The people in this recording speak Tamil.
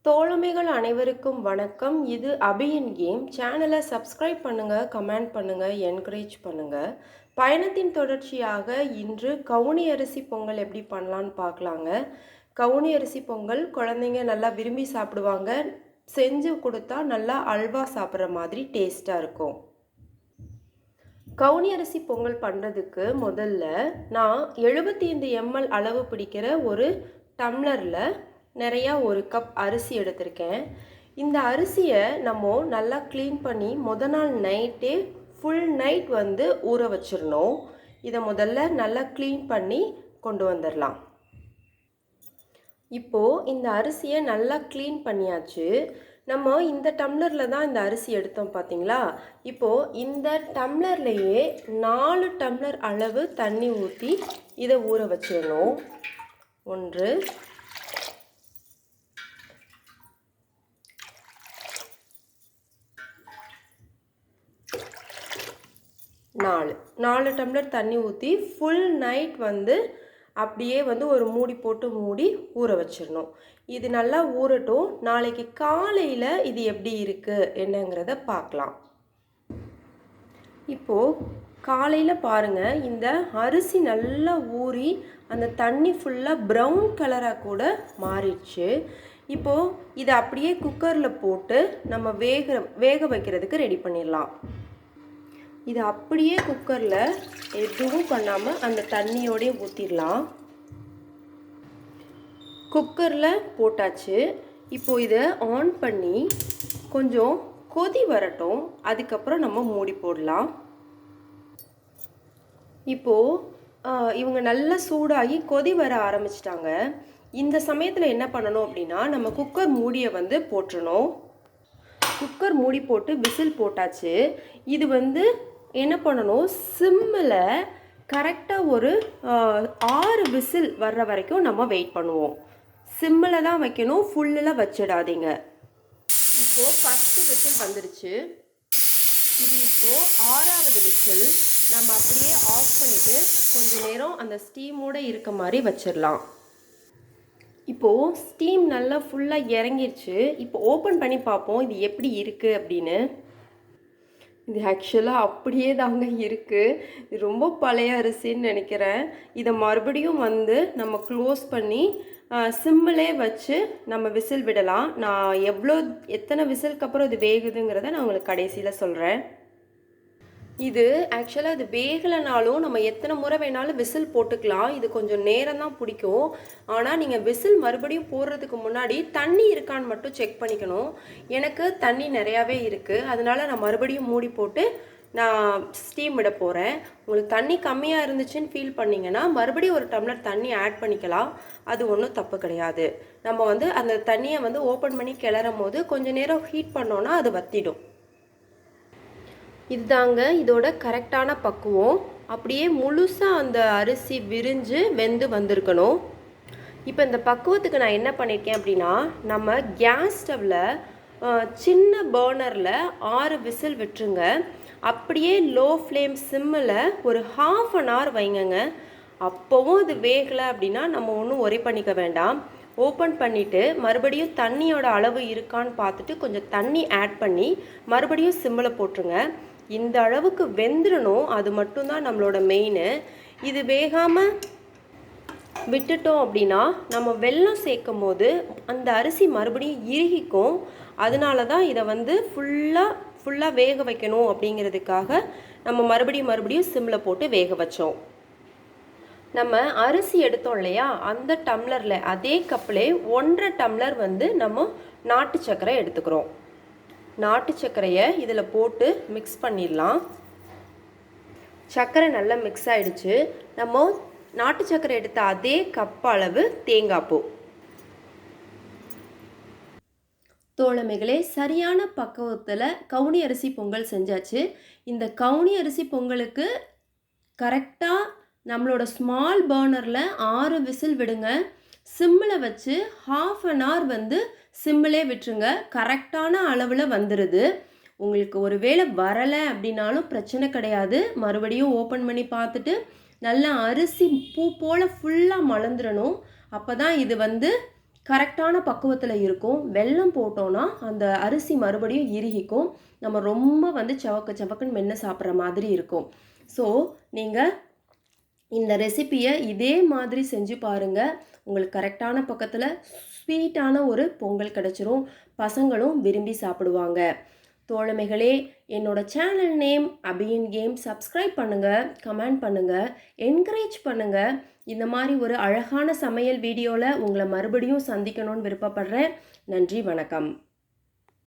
தோழமைகள் அனைவருக்கும் வணக்கம். இது அபியின் கேம். சேனலை சப்ஸ்கிரைப் பண்ணுங்கள், கமெண்ட் பண்ணுங்கள், என்கரேஜ் பண்ணுங்கள். பயணத்தின் தொடர்ச்சியாக இன்று கவுனி அரிசி பொங்கல் எப்படி பண்ணலான்னு பார்க்கலாங்க. கவுனி அரிசி பொங்கல் குழந்தைங்க நல்லா விரும்பி சாப்பிடுவாங்க. செஞ்சு கொடுத்தா நல்லா அல்வா சாப்பிட்ற மாதிரி டேஸ்ட்டாக இருக்கும். கவுனி அரிசி பொங்கல் பண்ணுறதுக்கு முதல்ல நான் 75 ml அளவு பிடிக்கிற ஒரு டம்ளரில் நிறையா ஒரு கப் அரிசி எடுத்திருக்கேன். இந்த அரிசியை நம்ம நல்லா க்ளீன் பண்ணி நாள் நைட்டே ஃபுல் நைட் ஊற வச்சிடணும். இதை முதல்ல நல்லா க்ளீன் பண்ணி கொண்டு வந்துடலாம். இப்போது இந்த அரிசியை நல்லா க்ளீன் பண்ணியாச்சு. நம்ம இந்த டம்ளரில் தான் இந்த அரிசி எடுத்தோம் பார்த்தீங்களா. இப்போது இந்த டம்ளர்லேயே 4 டம்ளர் அளவு தண்ணி ஊற்றி இதை ஊற வச்சிடணும். 1 4 டம்ளர் தண்ணி ஊற்றி ஃபுல் நைட் அப்படியே ஒரு மூடி போட்டு மூடி ஊற வச்சிடணும். இது நல்லா ஊறட்டும். நாளைக்கு காலையில் இது எப்படி இருக்குது என்னங்கிறத பார்க்கலாம். இப்போது காலையில் பாருங்கள், இந்த அரிசி நல்லா ஊறி அந்த தண்ணி ஃபுல்லாக ப்ரௌன் கலராக கூட மாறிடுச்சு. இப்போது இதை அப்படியே குக்கரில் போட்டு நம்ம வேக வைக்கிறதுக்கு ரெடி பண்ணிடலாம். இது அப்படியே குக்கரில் எதுவும் பண்ணாமல் அந்த தண்ணியோடய ஊற்றிடலாம். குக்கரில் போட்டாச்சு. இப்போது இதை ஆன் பண்ணி கொஞ்சம் கொதி வரட்டும். அதுக்கப்புறம் நம்ம மூடி போடலாம். இப்போது இவங்க நல்லா சூடாகி கொதி வர ஆரம்பிச்சிட்டாங்க. இந்த சமயத்தில் என்ன பண்ணணும் அப்படின்னா, நம்ம குக்கர் மூடியை போட்டுறணும். குக்கர் மூடி போட்டு விசில் போட்டாச்சு. இது என்ன பண்ணணும், சிம்மில் கரெக்டாக ஒரு 6 விசில் வர்ற வரைக்கும் நம்ம வெயிட் பண்ணுவோம். சிம்மில் தான் வைக்கணும், ஃபுல்லில் வச்சிடாதீங்க. இப்போது ஃபஸ்ட்டு விசில் வந்துருச்சு. இது இப்போது 6ஆவது விசில். நம்ம அப்படியே ஆஃப் பண்ணிவிட்டு கொஞ்சம் நேரம் அந்த ஸ்டீமோடு இருக்க மாதிரி வச்சிடலாம். இப்போது ஸ்டீம் நல்லா ஃபுல்லாக இறங்கிருச்சு. இப்போ ஓப்பன் பண்ணி பார்ப்போம் இது எப்படி இருக்குது அப்படின்னு. இது ஆக்சுவலாக அப்படியே தாங்க இருக்குது. இது ரொம்ப பழைய அரிசின்னு நினைக்கிறேன். இதை மறுபடியும் நம்ம க்ளோஸ் பண்ணி சிம்மிலே வச்சு நம்ம விசில் விடலாம். நான் எத்தனை விசிலுக்கு அப்புறம் இது வேகுதுங்கிறத நான் உங்களுக்கு கடைசியில் சொல்கிறேன். இது ஆக்சுவலாக இது வேகலைனாலும் நம்ம எத்தனை முறை வேணாலும் விசில் போட்டுக்கலாம். இது கொஞ்சம் நேரம் தான் பிடிக்கும். ஆனால் நீங்கள் விசில் மறுபடியும் போடுறதுக்கு முன்னாடி தண்ணி இருக்கான்னு மட்டும் செக் பண்ணிக்கணும். எனக்கு தண்ணி நிறையாவே இருக்குது. அதனால் நான் மறுபடியும் மூடி போட்டு நான் ஸ்டீம் விட போகிறேன். உங்களுக்கு தண்ணி கம்மியாக இருந்துச்சுன்னு ஃபீல் பண்ணிங்கன்னா மறுபடியும் ஒரு டம்ளர் தண்ணி ஆட் பண்ணிக்கலாம். அது ஒன்றும் தப்பு கிடையாது. நம்ம அந்த தண்ணியை ஓப்பன் பண்ணி கிளறும் போது கொஞ்சம் நேரம் ஹீட் பண்ணோன்னா அது வத்திடும். இதுதாங்க இதோட கரெக்டான பக்குவம். அப்படியே முழுசாக அந்த அரிசி விரிஞ்சு வெந்து வந்திருக்கணும். இப்போ இந்த பக்குவத்துக்கு நான் என்ன பண்ணியிருக்கேன் அப்படின்னா, நம்ம கேஸ் ஸ்டவ்வில் சின்ன பர்னரில் 6 விசில் விட்டுருங்க. அப்படியே லோ ஃப்ளேம் சிம்மில் ஒரு 1/2 hour வைங்கங்க. அப்போவும் அது வேகலை அப்படின்னா நம்ம ஒன்றும் ஒரி பண்ணிக்க வேண்டாம். ஓப்பன் பண்ணிவிட்டு மறுபடியும் தண்ணியோட அளவு இருக்கான்னு பார்த்துட்டு கொஞ்சம் தண்ணி ஆட் பண்ணி மறுபடியும் சிம்மில் போட்டுருங்க. இந்த அளவுக்கு வெந்துடணும். அது மட்டும்தான் நம்மளோட மெயின். இது வேகாமல் விட்டுட்டோம் அப்படின்னா நம்ம வெல்லம் சேர்க்கும் போது அந்த அரிசி மறுபடியும் இறுகிக்கும். அதனால தான் இதை ஃபுல்லாக வேக வைக்கணும் அப்படிங்கிறதுக்காக நம்ம மறுபடியும் சிம்மில் போட்டு வேக வச்சோம். நம்ம அரிசி எடுத்தோம் இல்லையா, அந்த டம்ளரில் அதே கப்பில் 1.5 டம்ளர் நம்ம நாட்டு சர்க்கரை எடுத்துக்கிறோம். நாட்டு சர்க்கரையை இதில் போட்டு மிக்ஸ் பண்ணிடலாம். சர்க்கரை நல்லா மிக்ஸ் ஆகிடுச்சு. நம்ம நாட்டு சர்க்கரை எடுத்த அதே கப் அளவு தேங்காய் பூ. தோழமைகளே, சரியான பக்குவத்தில் கவுனி அரிசி பொங்கல் செஞ்சாச்சு. இந்த கவுனி அரிசி பொங்கலுக்கு கரெக்டாக நம்மளோட ஸ்மால் பர்னரில் 6 விசில் விடுங்க. சிம்மில் வச்சு 1/2 hour சிம்மிலே விட்டுருங்க. கரெக்டான அளவில் வந்துடுது. உங்களுக்கு ஒரு வேளை வரலை அப்படின்னாலும் பிரச்சனை கிடையாது. மறுபடியும் ஓப்பன் பண்ணி பார்த்துட்டு நல்லா அரிசி பூ போல் ஃபுல்லாக மலர்ந்துடணும். அப்போ தான் இது கரெக்டான பக்குவத்தில் இருக்கும். வெல்லம் போட்டோன்னா அந்த அரிசி மறுபடியும் இறுகிக்கும். நம்ம ரொம்ப வந்து சவக்கு சவக்குன்னு மென்று சாப்பிட்ற மாதிரி இருக்கும். ஸோ நீங்கள் இந்த ரெசிப்பியை இதே மாதிரி செஞ்சு பாருங்கள். உங்களுக்கு கரெக்டான பக்கத்தில் ஸ்வீட்டான ஒரு பொங்கல் கிடச்சிரும். பசங்களும் விரும்பி சாப்பிடுவாங்க. தோழமைகளே, என்னோட சேனல் நேம் அபியின் கேம். சப்ஸ்கிரைப் பண்ணுங்கள், கமெண்ட் பண்ணுங்கள், என்கரேஜ் பண்ணுங்கள். இந்த மாதிரி ஒரு அழகான சமையல் வீடியோவில் உங்களை மறுபடியும் சந்திக்கணும்னு விருப்பப்படுறேன். நன்றி, வணக்கம்.